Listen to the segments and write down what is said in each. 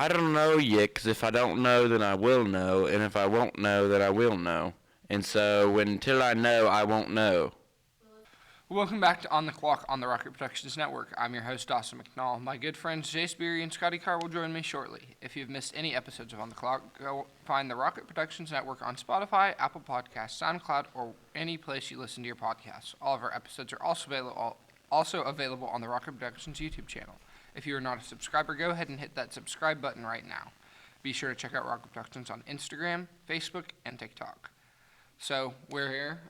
I don't know yet, because if I don't know, then I will know, and if I won't know, then I will know. And so, until I know, I won't know. Welcome back to On the Clock on the Rocket Productions Network. I'm your host, Dawson McNall. My good friends Jace Beery and Scotty Carr will join me shortly. If you've missed any episodes of On the Clock, go find the Rocket Productions Network on Spotify, Apple Podcasts, SoundCloud, or any place you listen to your podcasts. All of our episodes are also available on the Rocket Productions YouTube channel. If you are not a subscriber, go ahead and hit that subscribe button right now. Be sure to check out Rocket Productions on Instagram, Facebook, and TikTok. So, we're here.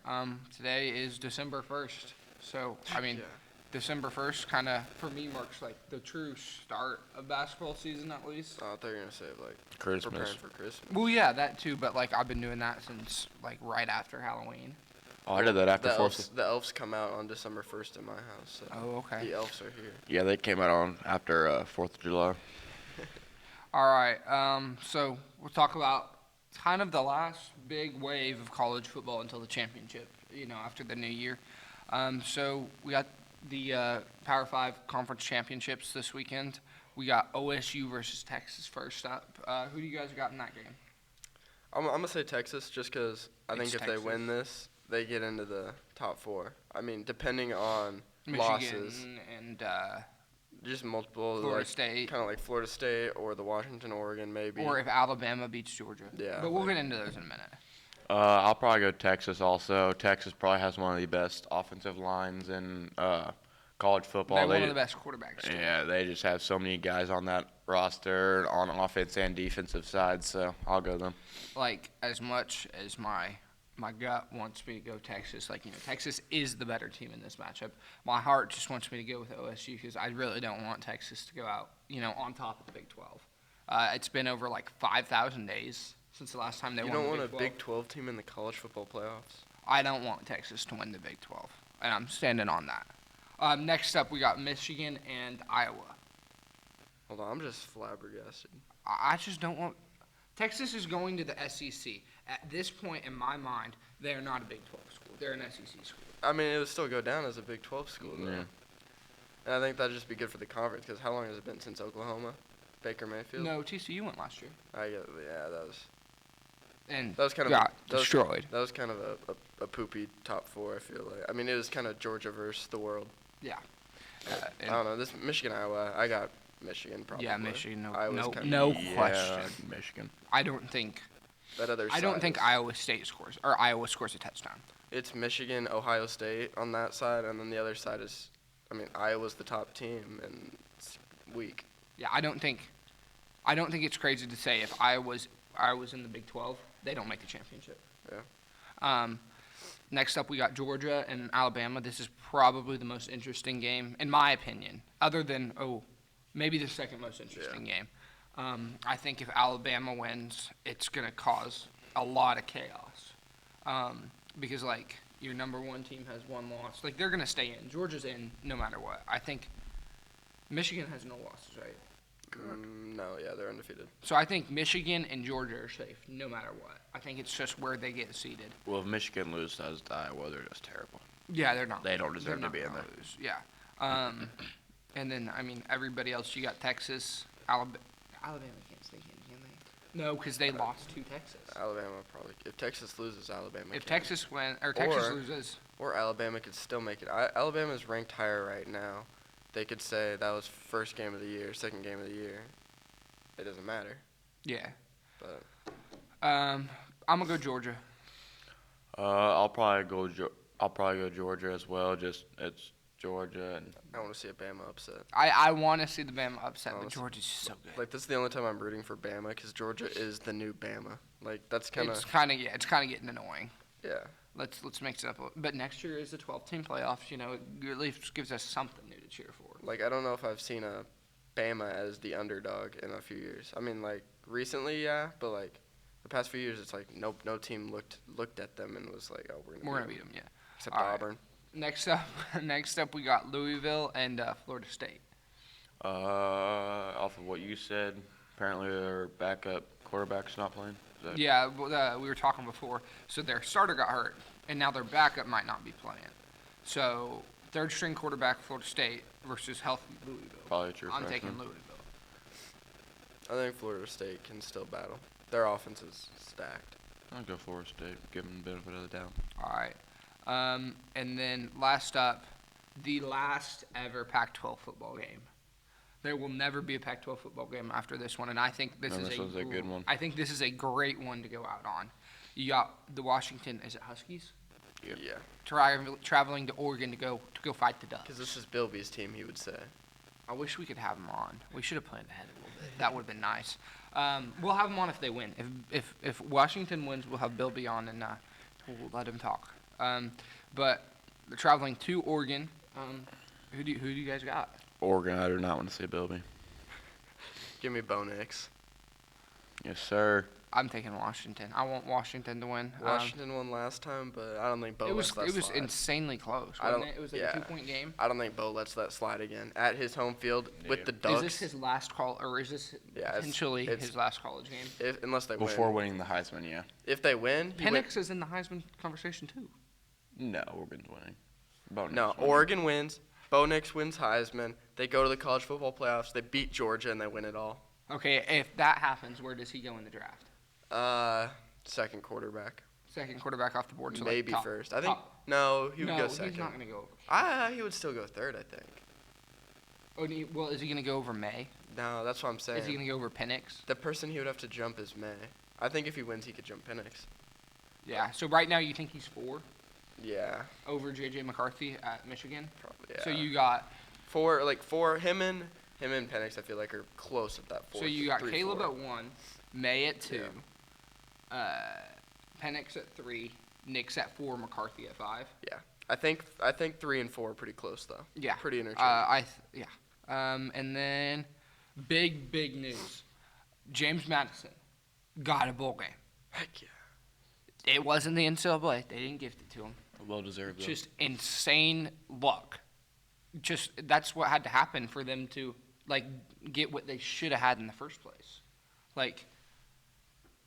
Today is December 1st. So, December 1st kind of, for me, marks like the true start of basketball season at least. Oh, I thought you were going to say, Christmas. Preparing for Christmas. Well, yeah, that too, but I've been doing that since right after Halloween. Oh, I did that after The elves come out on December 1st in my house. So Oh, okay. the elves are here. Yeah, they came out on after 4th of July. All right, so we'll talk about kind of the last big wave of college football until the championship, after the new year. So we got the Power 5 Conference Championships this weekend. We got OSU versus Texas first up. Who do you guys got in that game? I'm going to say Texas just because I think if Texas. they win this, they get into the top four. I mean, depending on Michigan losses. and Just multiple. Florida State. Kind of like Florida State or the Washington, Oregon maybe. Or if Alabama beats Georgia. Yeah. But we'll get into those in a minute. I'll probably go Texas also. Texas probably has one of the best offensive lines in college football. They're one of the best quarterbacks. Too. Yeah, they just have so many guys on that roster on offense and defensive side, so I'll go them. As much as my gut wants me to go Texas, Texas is the better team in this matchup. My heart just wants me to go with OSU because I really don't want Texas to go out, on top of the Big 12. It's been over 5,000 days since the last time they won the Big 12. You don't want a Big 12 team in the college football playoffs? I don't want Texas to win the Big 12, and I'm standing on that. Next up, we got Michigan and Iowa. Hold on, I'm just flabbergasted. I just don't want – Texas is going to the SEC. At this point in my mind, they are not a Big 12 school. They're an SEC school. I mean, it would still go down as a Big 12 school, though. Yeah. And I think that'd just be good for the conference because how long has it been since Oklahoma? Baker Mayfield? No, TCU went last year. Yeah, that was... And That was kind of got destroyed. That was kind of a poopy top four, I feel like. I mean, it was kind of Georgia versus the world. Yeah. I don't know. This Michigan-Iowa, I got Michigan probably. Yeah, Michigan, no question. Michigan. I don't think that other side I don't think Iowa scores a touchdown. It's Michigan, Ohio State on that side, and then the other side is, Iowa's the top team, and it's weak. Yeah, I don't think it's crazy to say if Iowa's in the Big 12, they don't make the championship. Yeah. Next up, we got Georgia and Alabama. This is probably the most interesting game, in my opinion, other than, maybe the second most interesting game. I think if Alabama wins, it's going to cause a lot of chaos because, your number one team has one loss. They're going to stay in. Georgia's in no matter what. I think Michigan has no losses, right? No, yeah, they're undefeated. So I think Michigan and Georgia are safe no matter what. I think it's just where they get seeded. Well, if Michigan loses to Iowa, they're just terrible. Yeah, they're not. They don't deserve to be in there. Lose. Yeah. And then, everybody else, you got Texas, Alabama can't stay in, can they? No, because they lost to Texas. Alabama probably. If Texas loses, Alabama If can. Texas Texas loses. Or Alabama could still make it. Alabama's ranked higher right now. They could say that was first game of the year, second game of the year. It doesn't matter. Yeah. But I'm gonna go Georgia. I'll probably go Georgia as well. Just it's Georgia, and I want to see a Bama upset. I want to see the Bama upset, but Georgia's just so good. This is the only time I'm rooting for Bama because Georgia is the new Bama. That's kind of. It's kind of getting annoying. Yeah. Let's mix it up a little. But next year is the 12-team playoffs. It at least gives us something new to cheer for. I don't know if I've seen a Bama as the underdog in a few years. Recently, yeah, but the past few years, it's no team looked at them and was like, oh, we're gonna beat them. Yeah. Except Auburn. Next up, we got Louisville and Florida State. Off of what you said, apparently their backup quarterback's not playing. Yeah, we were talking before. So their starter got hurt, and now their backup might not be playing. So third-string quarterback Florida State versus healthy Louisville. Probably true. I'm taking Louisville. I think Florida State can still battle. Their offense is stacked. I'll go Florida State. Give them the benefit of the doubt. All right. And then last up, the last ever Pac-12 football game. There will never be a Pac-12 football game after this one, and I think this was a good one. I think this is a great one to go out on. You got the Washington, is it Huskies? Yep. Yeah. Traveling to Oregon to go fight the Ducks. Because this is Bilby's team, he would say. I wish we could have them on. We should have planned ahead a little bit. That would have been nice. We'll have them on if they win. If Washington wins, we'll have Bilby on and we'll let him talk. But they're traveling to Oregon. Who do you guys got? Oregon, I do not want to see Bilby. Give me Bo Nix. Yes, sir. I'm taking Washington. I want Washington to win. Washington won last time, but I don't think Bo lets that It was slide. insanely close, wasn't it? It was like a 2-point game. I don't think Bo lets that slide again. At his home field with the Ducks. Is this his last call, or is this potentially his last college game? Unless they Before win. winning the Heisman, yeah. If they win, Penix is in the Heisman conversation too. No, Oregon's winning. No, Oregon wins. Bo Nix wins Heisman. They go to the college football playoffs. They beat Georgia, and they win it all. Okay, if that happens, where does he go in the draft? Second quarterback. Second quarterback off the board. So Maybe like first. I think no, he would go second. He's not going to go over. He would still go third, I think. Oh, well, is he going to go over May? No, that's what I'm saying. Is he going to go over Penix? The person he would have to jump is May. I think if he wins, he could jump Penix. Yeah. So right now you think he's 4 Yeah. over J.J. McCarthy at Michigan? Probably. Yeah. So you got four. Him and Penix, I feel like are close at that 4. So you got 3, Caleb 4. at 1, May at 2, Yeah. Penix at 3, Nix at 4, McCarthy at 5. Yeah. I think 3 and 4 are pretty close though. Yeah. Pretty interchangeable. And then big news. James Madison got a bowl game. Heck yeah. It wasn't the NCAA. They didn't gift it to him. Well deserved. Just insane luck. Just that's what had to happen for them to get what they should have had in the first place.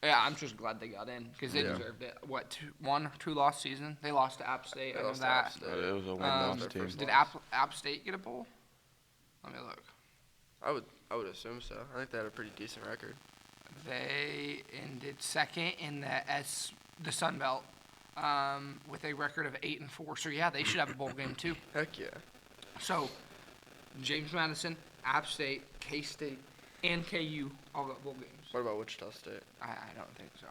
I'm just glad they got in because they deserved it. What, 1 or 2 loss season? They lost to App State. I know that. It was a win-loss team. Did App State get a bowl? Let me look. I would assume so. I think they had a pretty decent record. They ended second in the Sun Belt with a record of 8-4. So yeah, they should have a bowl game too. Heck yeah. So James Madison, App State, K-State, and KU all got bowl games. What about Wichita State? I don't think so.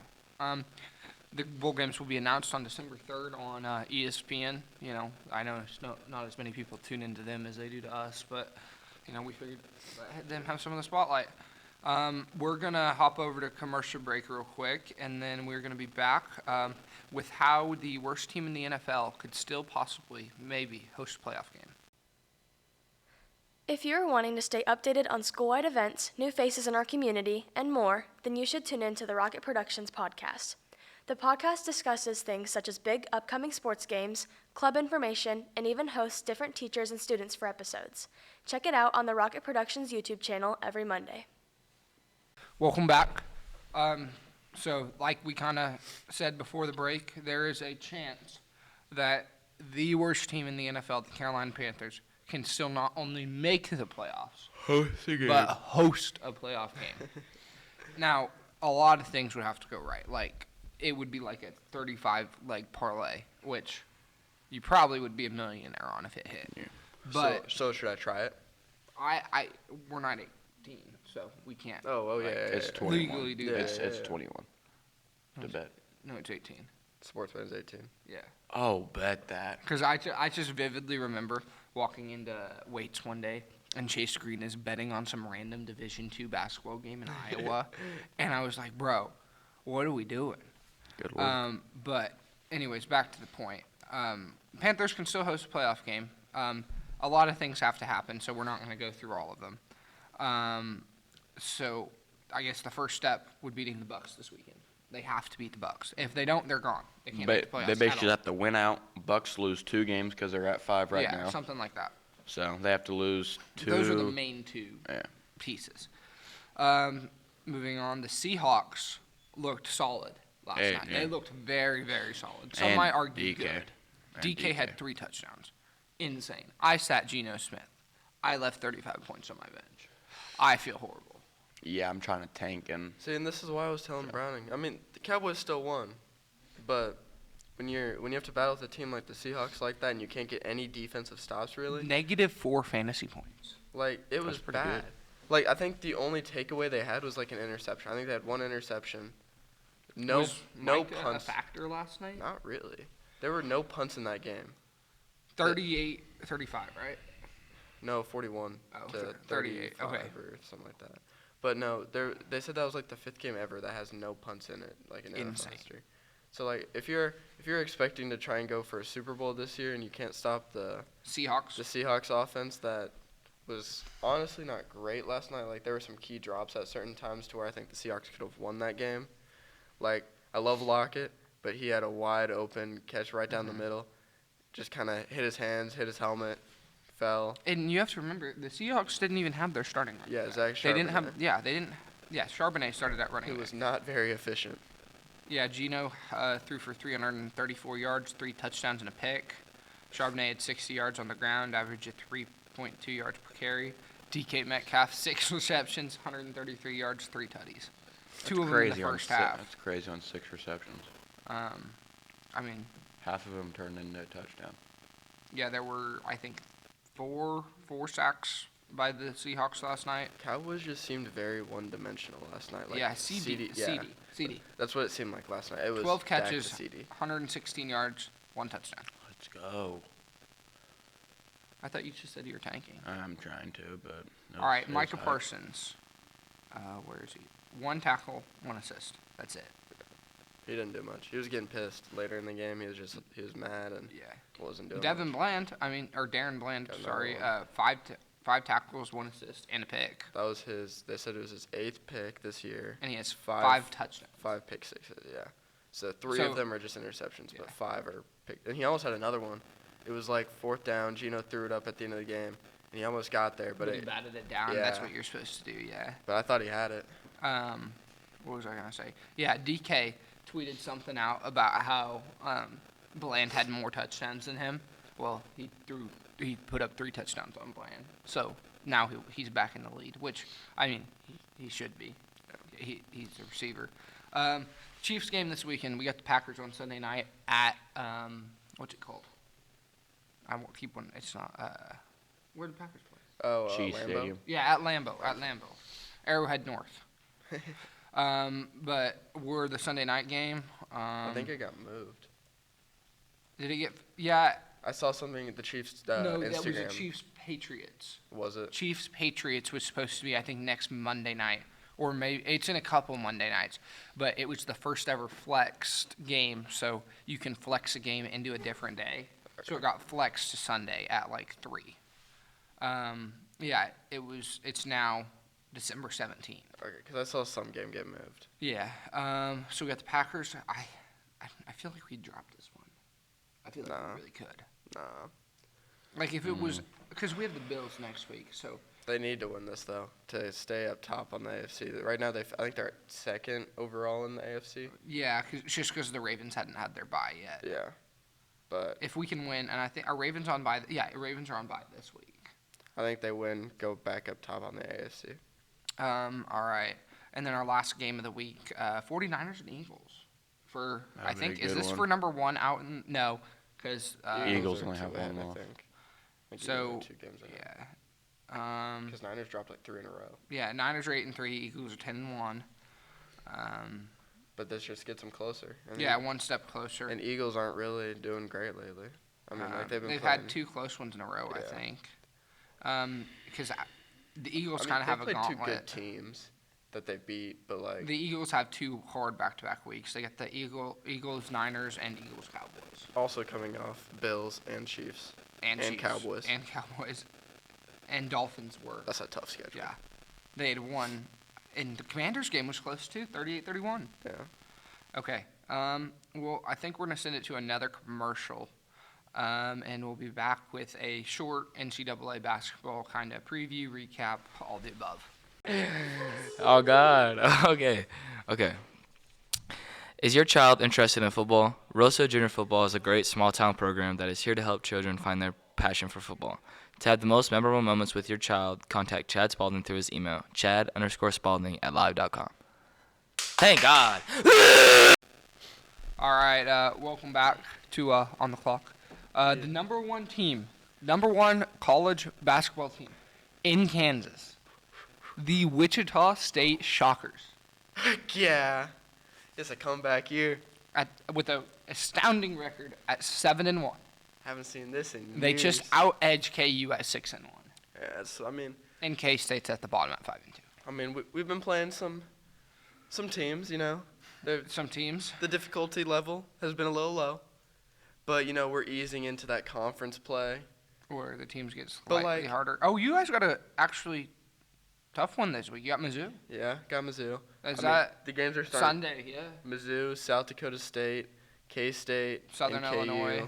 The bowl games will be announced on December 3rd on ESPN. You know, I know it's not as many people tune into them as they do to us, but you know, we figured let them have some of the spotlight. We're going to hop over to commercial break real quick, and then we're going to be back with how the worst team in the NFL could still possibly, maybe, host a playoff game. If you're wanting to stay updated on school-wide events, new faces in our community, and more, then you should tune in to the Rocket Productions podcast. The podcast discusses things such as big upcoming sports games, club information, and even hosts different teachers and students for episodes. Check it out on the Rocket Productions YouTube channel every Monday. Welcome back. So like we kind of said before the break, there is a chance that the worst team in the NFL, the Carolina Panthers, can still not only make the playoffs, but host a playoff game. Now, a lot of things would have to go right. Like, it would be like a 35 parlay, which you probably would be a millionaire on if it hit. Yeah. But so should I try it? we're not 18, so we can't. Oh yeah. It's yeah. 21. Legally do It's that. it's 21. To bet. No, it's 18. Sportsman's 18. Yeah. Oh, bet that. Because I just vividly remember walking into Waits one day, and Chase Green is betting on some random Division II basketball game in Iowa, and I was like, bro, what are we doing? Good work. But anyways, back to the point. Panthers can still host a playoff game. A lot of things have to happen, so we're not going to go through all of them. So I guess the first step would beating the Bucks this weekend. They have to beat the Bucks. If they don't, they're gone. They can't make the playoffs. They basically have to win out. Bucks lose 2 games because they're at 5 right now. Yeah, something like that. So they have to lose 2. Those are the main 2 pieces. Moving on, the Seahawks looked solid last night. Yeah. They looked very, very solid. Some And might argue DK. good. And DK had 3 touchdowns. Insane. I sat Geno Smith. I left 35 points on my bench. I feel horrible. Yeah, I'm trying to tank and. See, and this is why I was telling Browning. I mean, the Cowboys still won, but when you have to battle with a team like the Seahawks like that and you can't get any defensive stops really, -4 fantasy points. like it was pretty bad. good. Like I think the only takeaway they had was like an interception. I think they had one interception. Was No Micah punts. a factor last night? Not really. There were no punts in that game. 38-35, right? No, 41 Oh, to 38, 35 okay. or something like that. But no, they said that was like the 5th game ever that has no punts in it, like in NFL Insane. history. So like if you're expecting to try and go for a Super Bowl this year and you can't stop the Seahawks. Seahawks offense that was honestly not great last night. Like there were some key drops at certain times to where I think the Seahawks could have won that game. Like I love Lockett, but he had a wide open catch right down the middle. Just kind of hit his hands, hit his helmet, fell. And you have to remember, the Seahawks didn't even have their starting running Yeah, back. Zach They didn't have. Charbonnet. Yeah, they didn't. Yeah, Charbonnet started that running. He back. was not very efficient. Yeah, Geno threw for 334 yards, 3 touchdowns, and a pick. Charbonnet had 60 yards on the ground, averaged at 3.2 yards per carry. DK Metcalf, 6 receptions, 133 yards, 3 tutties. Two of them in the first half. That's crazy on 6 receptions. I mean, Half of them turned into a touchdown. yeah, there were, I think, four sacks by the Seahawks last night. Cowboys just seemed very one-dimensional last night. Like Yeah, CD. That's what it seemed like last night. It was 12 Dak to catches, CD. 116 yards, 1 touchdown. Let's go. I thought you just said you were tanking. I'm trying to, but. no, All right, it's Micah high. Parsons. Where is he? 1 tackle, 1 assist. That's it. He didn't do much. He was getting pissed later in the game. He was mad and Yeah. wasn't doing Devin much. Bland, Darren Bland, Got sorry, another 5 tackles, 1 assist, and a pick. That was his. They said it was his 8th pick this year. And he has Five- 5 touchdowns. 5 pick sixes. Yeah. So 3 So- of them are just interceptions, but Yeah. 5 are pick. And he almost had another one. It was like 4th down. Geno threw it up at the end of the game, and he almost got there, but But he batted it down. yeah. That's what you're supposed to do, yeah. But I thought he had it. What was I going to say? Yeah, DK tweeted something out about how Bland had more touchdowns than him. Well, he put up 3 touchdowns on Bland. So now he's back in the lead, which, I mean, he should be. He's a receiver. Chiefs game this weekend. We got the Packers on Sunday night at, what's it called? I won't keep one. It's not, where did the Packers play? Oh, Chiefs Lambeau? Stadium. Yeah, at Lambeau. Arrowhead North. But we're the Sunday night game. I think it got moved. Did it get? Yeah. I saw something at the Chiefs' No, Instagram. that was the Chiefs Patriots. Was it? Chiefs Patriots was supposed to be, I think, next Monday night, or maybe it's in a couple Monday nights. But it was the first ever flexed game, so you can flex a game into a different day. So it got flexed to Sunday at like 3. Yeah, it's now December 17th. Okay, because I saw some game get moved. Yeah. So we got the Packers. I feel like we dropped this one. I feel like Nah. we really could. Nah. Like if it was, because we have the Bills next week. So They need to win this, though, to stay up top on the AFC. Right now, I think they're 2nd overall in the AFC. yeah, just because the Ravens hadn't had their bye yet. Yeah. But If we can win, and I think our Ravens on bye. Yeah, Ravens are on bye this week. I think they win, go back up top on the AFC. All right. And then our last game of the week, 49ers and Eagles. For That'd I be a think is good this one. for number 1 out in no, because Eagles are only have 2-8, one I loss. think. I think So, Eagles are 2 games ahead. yeah. Because Niners dropped like 3 in a row. Yeah, Niners are 8-3, Eagles are 10-1. But this just gets them closer. I mean, Yeah, one step closer. And Eagles aren't really doing great lately. I mean, like they've been They've playing. had 2 close ones in a row, I Yeah. think. Because the Eagles I mean, kind of have a they played 2 good gauntlet. teams that they beat, but like The Eagles have 2 hard back-to-back weeks. They got the Eagles, Niners, and Eagles, Cowboys. also coming off Bills and Chiefs. And And Chiefs. Cowboys. And Cowboys. And Dolphins were. That's a tough schedule. Yeah. They had won. And the Commanders game was close, too, 38-31. Yeah. Okay. Well, I think we're going to send it to another commercial. And we'll be back with a short NCAA basketball kind of preview, recap, all the above. Oh, God. Okay. Is your child interested in football? Rosso Junior Football is a great small-town program that is here to help children find their passion for football. To have the most memorable moments with your child, contact Chad Spalding through his email, chad_spalding@live.com. Thank God. All right, welcome back to On the Clock. The number one college basketball team in Kansas, the Wichita State Shockers, Heck yeah. It's a comeback year. with an astounding record at 7-1. Haven't seen this in They years. just out-edged KU at 6-1. Yeah, And K-State's at the bottom at 5-2. we've been playing some teams, you know. Some teams. The difficulty level has been a little low. But, you know, we're easing into that conference play. Where the teams get But, slightly harder. Oh, you guys got a actually tough one this week. You got Mizzou. Yeah, got Mizzou. That the games are starting? Sunday? Yeah. Mizzou, South Dakota State, K-State, Southern and KU. Illinois.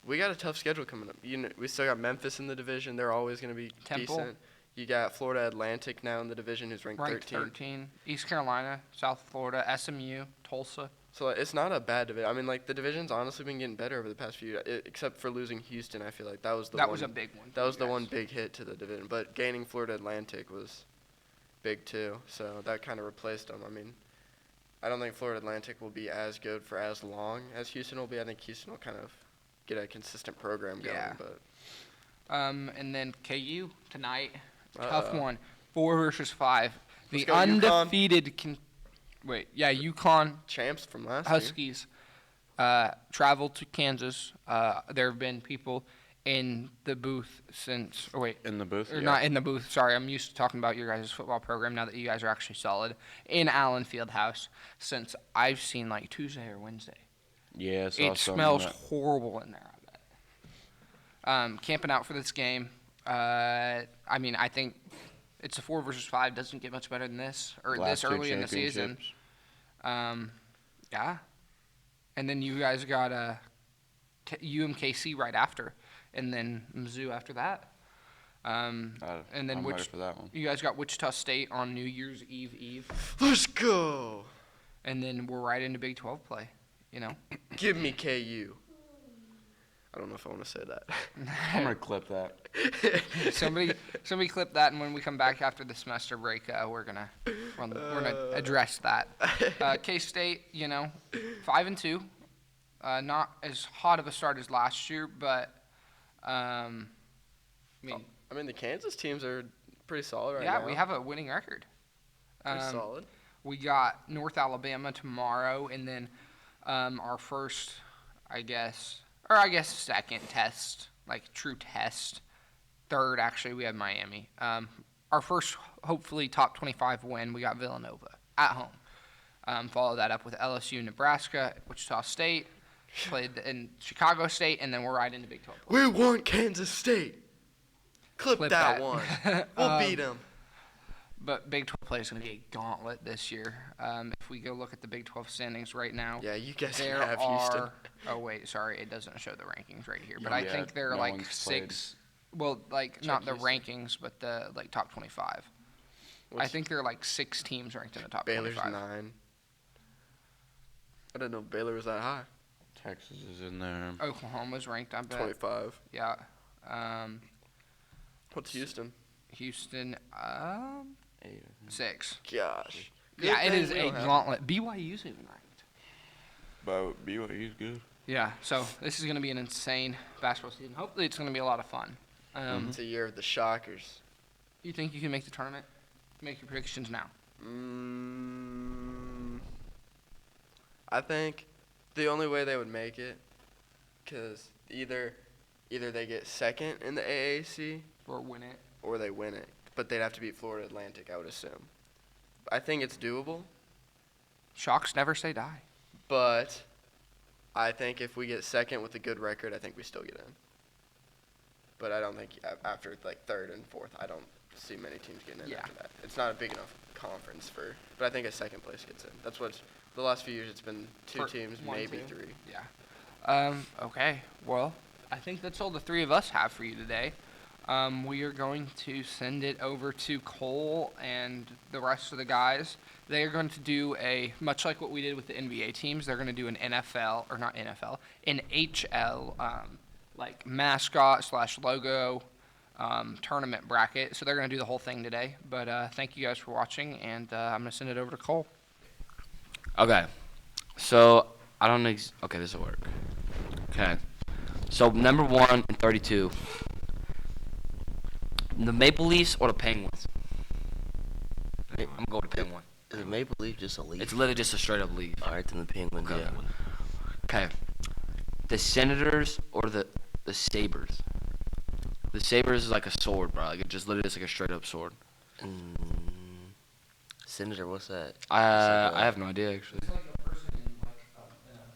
We got a tough schedule coming up. You know, we still got Memphis in the division. They're always going to be Temple. decent. You got Florida Atlantic now in the division, who's ranked 13. East Carolina, South Florida, SMU, Tulsa. So it's not a bad division. The division's honestly been getting better over the past few years, except for losing Houston. I feel like that was That was a big one. That was the one big hit to the division. But gaining Florida Atlantic was big too. So that kind of replaced them. I don't think Florida Atlantic will be as good for as long as Houston will be. I think Houston will kind of get a consistent program going. Yeah. But And then KU tonight. Uh-oh. Tough one. 4 versus 5. The Let's go, UConn. undefeated UConn champs from last year. Huskies traveled to Kansas. There have been people in the booth since. In the booth? Or not in the booth. Sorry, I'm used to talking about your guys' football program now that you guys are actually solid. In Allen Fieldhouse since I've seen like Tuesday or Wednesday. Yeah, It smells horrible in there, I bet. Camping out for this game. I think it's a 4 versus 5. Doesn't get much better than this, or Last this two early in the season. championships. Yeah. And then you guys got UMKC right after, and then Mizzou after that. And then I'm ready for that one. you guys got Wichita State on New Year's Eve. Let's go. And then we're right into Big 12 play, you know. Give me KU. I don't know if I want to say that. I'm going to clip that. Somebody clip that, and when we come back after the semester break, we're gonna address that. K-State, 5-2, not as hot of a start as last year, but the Kansas teams are pretty solid right yeah, now. we have a winning record. Pretty solid. We got North Alabama tomorrow, and then our first, second test, like true test. Third, actually, we have Miami. Our first, hopefully, top 25 win, we got Villanova at home. Follow that up with LSU, Nebraska, Wichita State, played in Chicago State, and then we're right into Big 12. We want Kansas State. Clip Clip that that. one. We'll beat them. But Big 12 play is going to be a gauntlet this year. If we go look at the Big 12 standings right now, Yeah, you guys there can have Houston. are. Oh wait, sorry, it doesn't show the rankings right here. But Yeah, I think there are no like one's 6. Well, not the Houston. rankings, but the top 25. I think there are like 6 teams ranked in the top Baylor's 25. 9. I didn't know Baylor was that high. Texas is in there. Oklahoma's ranked, I bet. 25. Yeah. What's Houston? Houston, 8. 6. Gosh. Yeah, Good it thing is we a don't have- gauntlet. BYU's even ranked. But BYU's good. Yeah, so this is going to be an insane basketball season. Hopefully it's going to be a lot of fun. It's a year of the Shockers. You think you can make the tournament? Make your predictions now. I think the only way they would make it, because either they get second in the AAC Or win it. or they win it. But they'd have to beat Florida Atlantic, I would assume. I think it's doable, Shocks never say die. but I think if we get second with a good record, I think we still get in. But I don't think after third and fourth, I don't see many teams getting in Yeah. after that. It's not a big enough conference but I think a second place gets in. That's what the last few years it's been 2 For teams, 1, maybe 2. 3. Yeah. Okay. Well, I think that's all the 3 of us have for you today. We are going to send it over to Cole and the rest of the guys. They are going to do much like what we did with the NBA teams, they're going to do an an HL like mascot / logo tournament bracket. So they're going to do the whole thing today. But thank you guys for watching, and I'm going to send it over to Cole. Okay. So, I don't know. Okay, this will work. Okay. So, number 1 and 32. The Maple Leafs or the Penguins? I'm going to go with the Penguin. Is a maple leaf just a leaf? It's literally just a straight up leaf. Alright, then the penguin, Okay. yeah. Okay. The Senators or the Sabres? The Sabres is like a sword, bro. Like it just literally is like a straight up sword. Senator, what's that? I have no idea actually.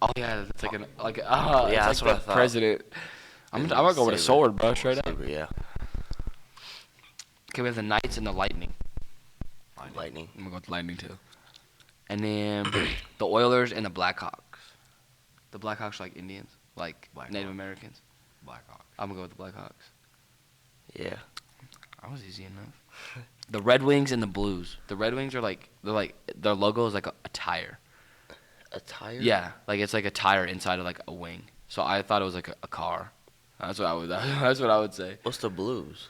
Oh yeah, it's like Yeah, it's that's like what I the thought. president. I'm gonna go with a Saber. sword, bro. Straight up. Saber, yeah. Okay, we have the Knights and the Lightning. Lightning. I'm gonna go with Lightning too. And then the Oilers and the Blackhawks. The Blackhawks are like Indians, like Native Americans. Blackhawks. I'm gonna go with the Blackhawks. Yeah. That was easy enough. The Red Wings and the Blues. The Red Wings are their logo is like a tire. A tire? Yeah, like it's like a tire inside of like a wing. So I thought it was like a car. That's what I would. That's what I would say. What's the blues?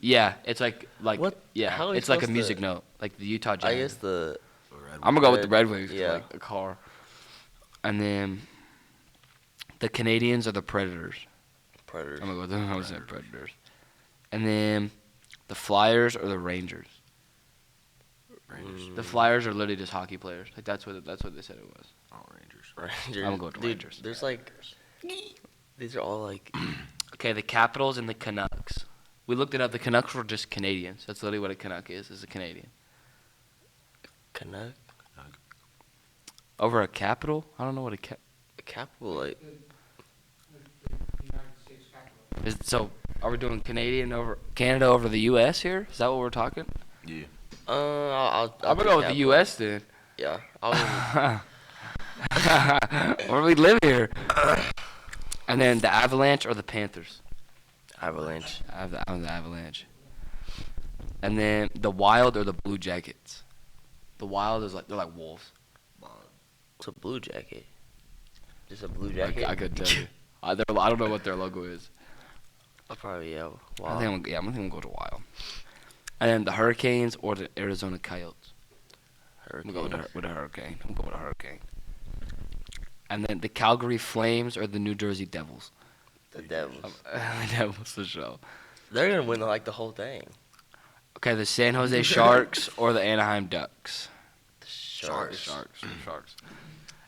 Yeah, it's like What? yeah, How are you it's like a supposed music to- note, like the Utah Jazz. I guess the. I'm gonna go with the Red- Red Wings. 'Cause, yeah. like a car. And then the Canadians are the Predators. Predators. I'm gonna go with the Predators. And then the Flyers or the Rangers. Rangers. The Flyers are literally just hockey players. Like that's what they said it was. Oh, Rangers. Rangers. I'm gonna go with the Dude, Rangers. There's like. These are all like. Okay, the Capitals and the Canucks. We looked it up. The Canucks were just Canadians. That's literally what a Canuck is a Canadian. Canuck? Over a capital? I don't know what a Capital, like. is. So, are we doing Canada over the U.S. here? Is that what we're talking? Yeah. I'll I'm gonna go with the U.S. then. Yeah. I'll Where do we live here? And then the Avalanche or the Panthers? Avalanche. I'm the Avalanche. And then the Wild or the Blue Jackets? The Wild is they're like wolves. It's a blue jacket. Just a blue jacket. I could tell you. I don't know what their logo is. I'll probably, yeah. I Wow. think I'm gonna go to Wild. And then the Hurricanes or the Arizona Coyotes? I'm gonna go with the Hurricane. I'm gonna go with a Hurricane. And then the Calgary Flames or the New Jersey Devils? The Devils. The Devils for sure. They're gonna win like the whole thing. Okay, the San Jose Sharks or the Anaheim Ducks? The Sharks. Sharks.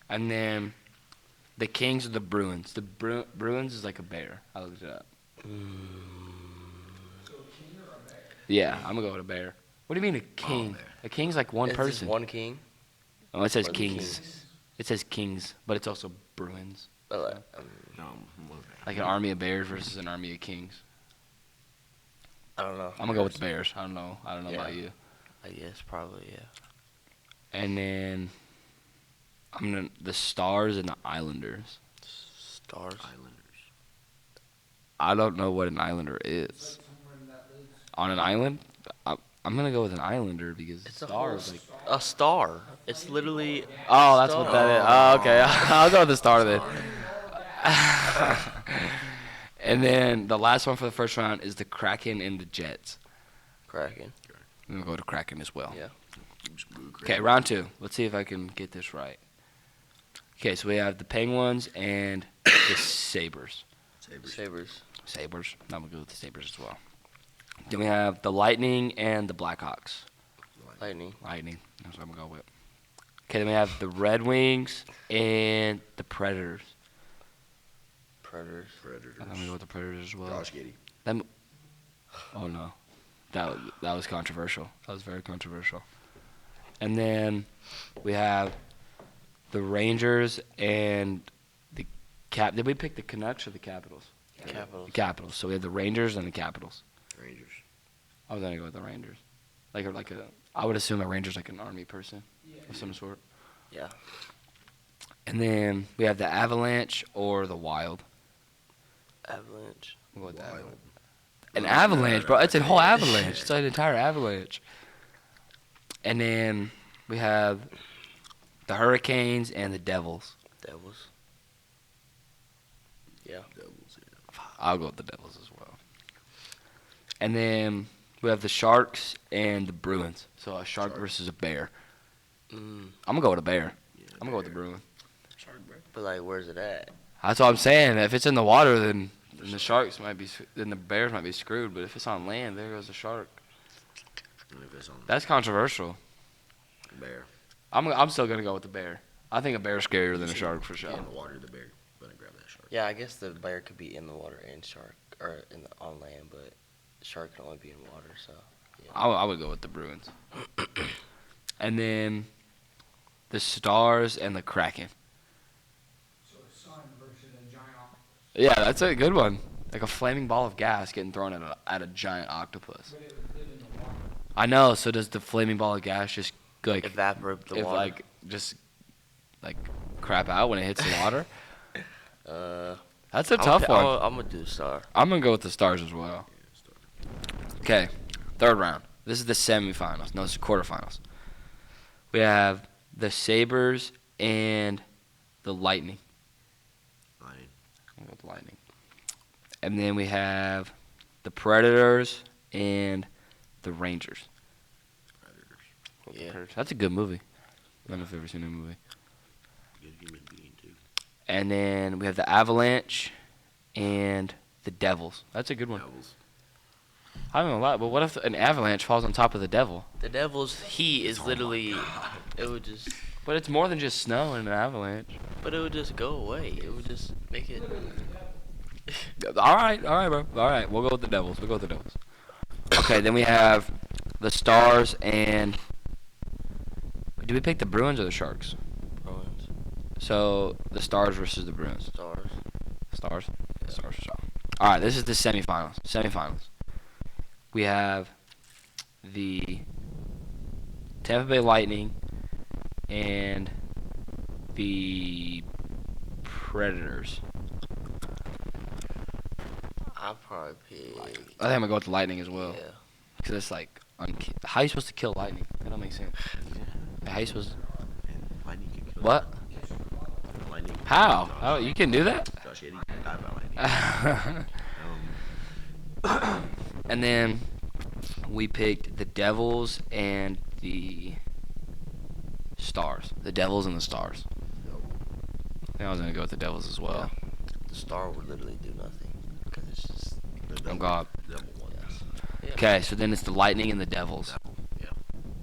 And then the Kings or the Bruins? The Bruins is like a bear. I looked it up. Yeah, I'm gonna go with a bear. What do you mean a king? A king's like one It's person. just one king. Oh, it says Or the Kings. It says Kings, but it's also Bruins. But, No, Like an army of bears versus an army of kings. I don't know. I'm gonna go with the Bears. I don't know Yeah. about you. I guess probably, yeah. And then the Stars and the Islanders. Stars. Islanders. I don't know what an Islander is. On an island? I'm gonna go with an Islander because It's a Stars like. A star. It's literally. Oh, that's what that is. Oh, okay. I'll go with the Star then. And then the last one for the first round is the Kraken and the Jets. Kraken. I'm gonna go to Kraken as well. Yeah. Okay, round 2. Let's see if I can get this right. Okay, so we have the Penguins and the Sabres. Sabres. Sabres. I'm gonna go with the Sabres as well. Then we have the Lightning and the Blackhawks. Lightning. Lightning. That's what I'm gonna go with. Okay, then we have the Red Wings and the Predators. Predators. I'm gonna go with the Predators as well. Josh Giddey. Oh no, that was controversial. That was very controversial. And then we have the Rangers and the Cap. Did we pick the Canucks or the Capitals? Capitals. The Capitals. So we have the Rangers and the Capitals. Rangers. I was gonna go with the Rangers. I would assume a Ranger's like an army person of some sort. Yeah. And then we have the Avalanche or the Wild. Avalanche. We'll go with the Wild. Avalanche. An avalanche, bro. It's a whole avalanche. It's an entire avalanche. And then we have the Hurricanes and the Devils. Devils. Yeah. I'll go with the Devils as well. And then we have the Sharks and the Bruins. So a shark versus a bear. I'm gonna go with a bear. I'm gonna go with the Bruins. But like, where's it at? That's what I'm saying. If it's in the water, then the sharks might be, then the bears might be screwed. But if it's on land, there goes the shark. That's controversial. Bear. I'm still gonna go with the bear. I think a bear's scarier than a shark for sure. In the water, the bear gonna grab that shark. Yeah, I guess the bear could be in the water and shark, or on land, but the shark can only be in water. So. Yeah. I would go with the Bruins. And then the Stars and the Kraken. So a sun versus a giant octopus. Yeah, that's a good one. Like a flaming ball of gas getting thrown at a giant octopus. But it would live in the water. I know. So does the flaming ball of gas just like Evaporate the if water. like just like crap out when it hits the water? That's a tough one. I'm gonna do Star. I'm gonna go with the Stars as well. Okay, third round. This is the semifinals. No, this is quarterfinals. We have the Sabres and the Lightning. Lion. I'll go with the Lightning. And then we have the Predators and the Rangers. Predators. Go with the Yeah. Predators. That's a good movie. I don't know if you've ever seen that movie. Good human being too. And then we have the Avalanche and the Devils. That's a good one. Devils. I don't know a lot, but what if an avalanche falls on top of the Devil? The Devil's heat is literally. It would just. But it's more than just snow and an avalanche. But it would just go away. It would just make it. All right, bro. All right, we'll go with the Devils. We'll go with the Devils. Okay, then we have the Stars and. Did we pick the Bruins or the Sharks? Bruins. So the Stars versus the Bruins. Stars. Stars. Stars. All right, this is the semifinals. Semifinals. We have the Tampa Bay Lightning and the Predators. I'll probably pick. I think I'm gonna go with the Lightning as well. Yeah. Cause it's like, how are you supposed to kill lightning? That don't make sense. How are you supposed to? And lightning can kill. What? Lightning. How? Oh, you can do that? Josh Eddie died by lightning. And then we picked the Devils and the Stars. The Devils and the Stars. I think I was gonna go with the Devils as well. The Star would literally do nothing because it's just. Oh God. Devil won this. Yeah. Okay, so then it's the Lightning and the Devils.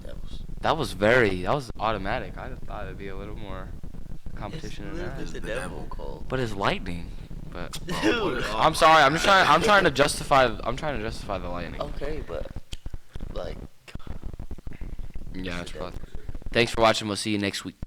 Devils. That was automatic. I thought it'd be a little more competition than It's that. the Devil, Cole. But it's Lightning. But Dude. I'm sorry. I'm trying to justify the Lightning. Okay, but like. Yeah, that's probably. Thanks for watching. We'll see you next week.